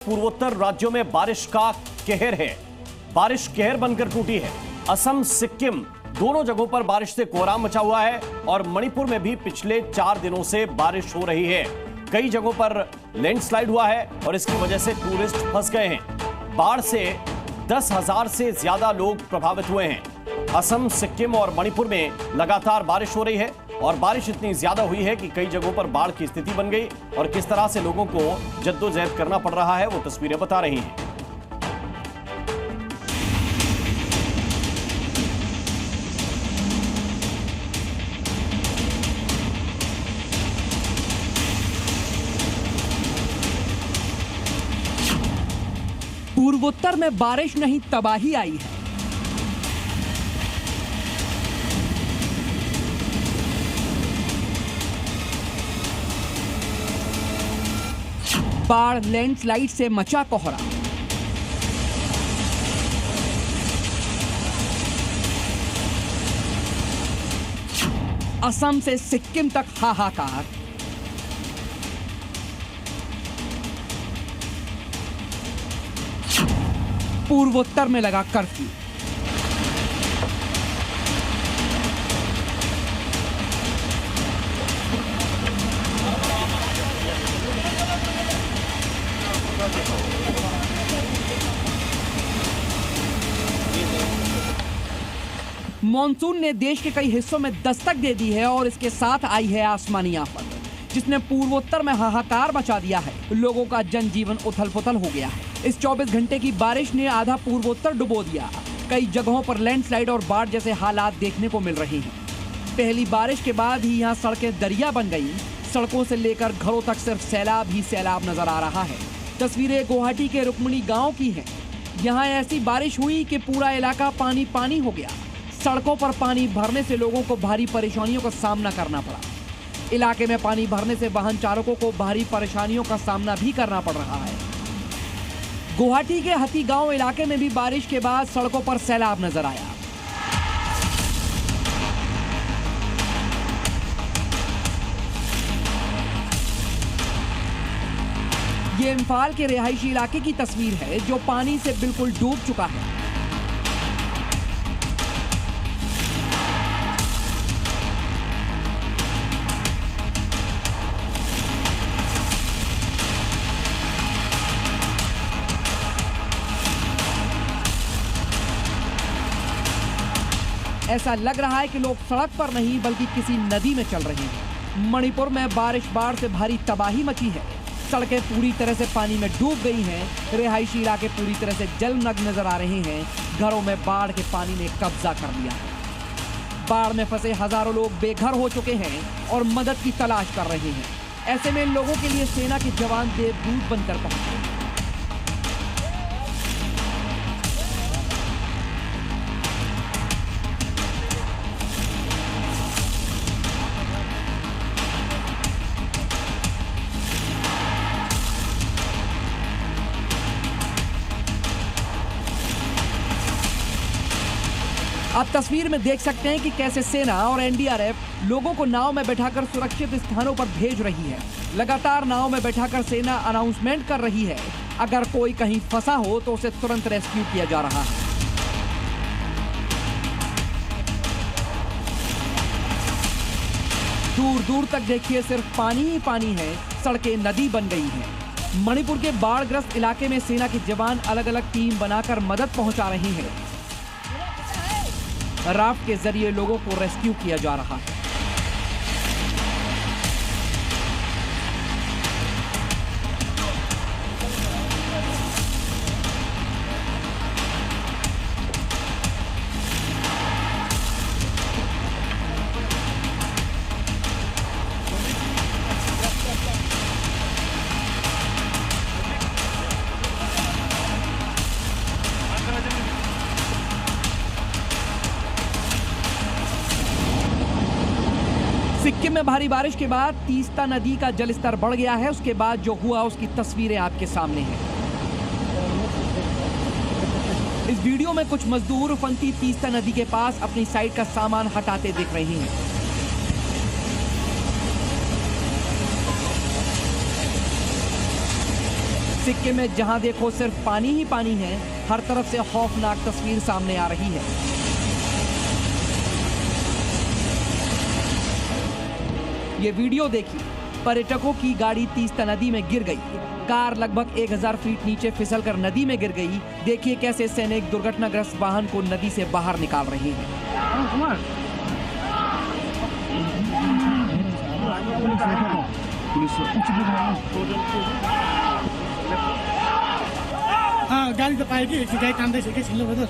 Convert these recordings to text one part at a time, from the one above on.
पूर्वोत्तर राज्यों में बारिश का कहर है। बारिश कहर बनकर टूटी है। असम, सिक्किम दोनों जगहों पर बारिश से कोहराम मचा हुआ है और मणिपुर में भी पिछले 4 दिनों से बारिश हो रही है। कई जगहों पर लैंडस्लाइड हुआ है और इसकी वजह से टूरिस्ट फंस गए हैं। बाढ़ से 10,000 से ज्यादा लोग प्रभावित हुए हैं। असम, सिक्किम और मणिपुर में लगातार बारिश हो रही है और बारिश इतनी ज्यादा हुई है कि कई जगहों पर बाढ़ की स्थिति बन गई और किस तरह से लोगों को जद्दोजहद करना पड़ रहा है वो तस्वीरें बता रही हैं। पूर्वोत्तर में बारिश नहीं तबाही आई है। बाढ़, लैंडस्लाइड से मचा कोहरा। असम से सिक्किम तक हाहाकार। पूर्वोत्तर में लगा कर्फ्यू। मॉनसून ने देश के कई हिस्सों में दस्तक दे दी है और इसके साथ आई है आसमानी आफत, जिसने पूर्वोत्तर में हाहाकार मचा दिया है। लोगों का जनजीवन उथल-पुथल हो गया है। इस 24 घंटे की बारिश ने आधा पूर्वोत्तर डुबो दिया। कई जगहों पर लैंडस्लाइड और बाढ़ जैसे हालात देखने को मिल रहे हैं। पहली बारिश के बाद ही यहाँ सड़कें दरिया बन गई। सड़कों से लेकर घरों तक सिर्फ सैलाब ही सैलाब नजर आ रहा है। तस्वीरें गुवाहाटी के रुक्मिणी गांव की हैं। यहाँ ऐसी बारिश हुई कि पूरा इलाका पानी पानी हो गया। सड़कों पर पानी भरने से लोगों को भारी परेशानियों का सामना करना पड़ा। इलाके में पानी भरने से वाहन चालकों को भारी परेशानियों का सामना भी करना पड़ रहा है। गुवाहाटी के हती गांव इलाके में भी बारिश के बाद सड़कों पर सैलाब नजर आया। ये इम्फाल के रिहायशी इलाके की तस्वीर है जो पानी से बिल्कुल डूब चुका है। ऐसा लग रहा है कि लोग सड़क पर नहीं बल्कि किसी नदी में चल रहे हैं। मणिपुर में बाढ़ से भारी तबाही मची है। सड़कें पूरी तरह से पानी में डूब गई हैं। रिहायशी इलाके पूरी तरह से जलमग्न नजर आ रहे हैं। घरों में बाढ़ के पानी ने कब्जा कर लिया है। बाढ़ में फंसे हजारों लोग बेघर हो चुके हैं और मदद की तलाश कर रहे हैं। ऐसे में लोगों के लिए सेना के जवान देवदूत बनकर पहुंचे। आप तस्वीर में देख सकते हैं कि कैसे सेना और एनडीआरएफ लोगों को नाव में बैठाकर सुरक्षित स्थानों पर भेज रही है। लगातार नाव में बैठाकर सेना अनाउंसमेंट कर रही है। अगर कोई कहीं फंसा हो तो उसे तुरंत रेस्क्यू किया जा रहा है। दूर दूर तक देखिए सिर्फ पानी ही पानी है। सड़कें नदी बन गई हैं। मणिपुर के बाढ़ग्रस्त इलाके में सेना के जवान अलग अलग टीम बनाकर मदद पहुंचा रहे हैं। राफ्ट के जरिए लोगों को रेस्क्यू किया जा रहा है। सिक्किम में भारी बारिश के बाद तीस्ता नदी का जलस्तर बढ़ गया है। उसके बाद जो हुआ उसकी तस्वीरें आपके सामने हैं। इस वीडियो में कुछ मजदूर उफनती तीस्ता नदी के पास अपनी साइड का सामान हटाते दिख रहे हैं। सिक्किम में जहां देखो सिर्फ पानी ही पानी है, हर तरफ से खौफनाक तस्वीर सामने आ रही है। ये वीडियो देखिए, पर्यटकों की गाड़ी तीस्ता नदी में गिर गई, कार लगभग 1000 फीट नीचे फिसलकर नदी में गिर गई। देखिए कैसे सैनिक दुर्घटनाग्रस्त वाहन को नदी से बाहर निकाल रहे हैं। गाडी त पायो कि गाडी कान्दैछ कि छिल्लो भयो त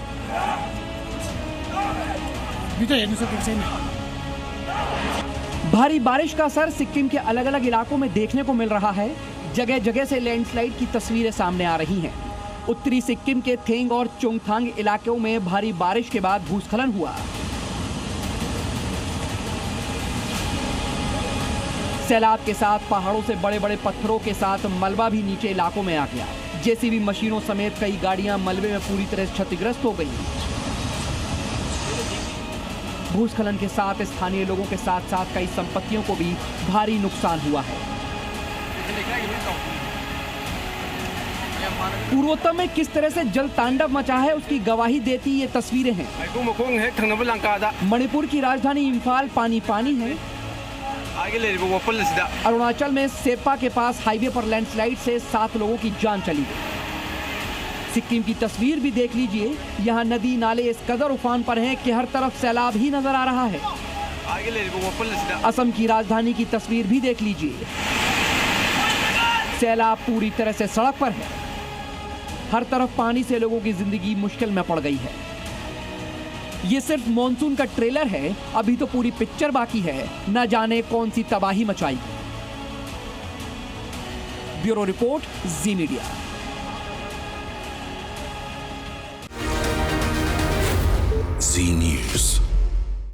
भित्र हेर्नु सकेको छैन। भारी बारिश का असर सिक्किम के अलग अलग इलाकों में देखने को मिल रहा है। जगह जगह से लैंडस्लाइड की तस्वीरें सामने आ रही हैं। उत्तरी सिक्किम के थेंग और चोंगथांग इलाकों में भारी बारिश के बाद भूस्खलन हुआ। सैलाब के साथ पहाड़ों से बड़े बड़े पत्थरों के साथ मलबा भी नीचे इलाकों में आ गया। जेसीबी मशीनों समेत कई गाड़ियां मलबे में पूरी तरह क्षतिग्रस्त हो गई। भूस्खलन के साथ स्थानीय लोगों के साथ साथ कई संपत्तियों को भी भारी नुकसान हुआ है। पूर्वोत्तर में किस तरह से जल तांडव मचा है उसकी गवाही देती ये तस्वीरें हैं। मणिपुर की राजधानी इम्फाल पानी पानी है। अरुणाचल में सेप्पा के पास हाईवे पर लैंडस्लाइड से 7 लोगों की जान चली गई। सिक्किम की तस्वीर भी देख लीजिए, यहाँ नदी नाले इस कदर उफान पर हैं कि हर तरफ सैलाब ही नजर आ रहा है। असम की राजधानी की तस्वीर भी देख लीजिए, सैलाब पूरी तरह से सड़क पर है। हर तरफ पानी से लोगों की जिंदगी मुश्किल में पड़ गई है। ये सिर्फ मॉनसून का ट्रेलर है, अभी तो पूरी पिक्चर बाकी है, न जाने कौन सी तबाही मचाएगी। ब्यूरो रिपोर्ट, जी मीडिया। Z News.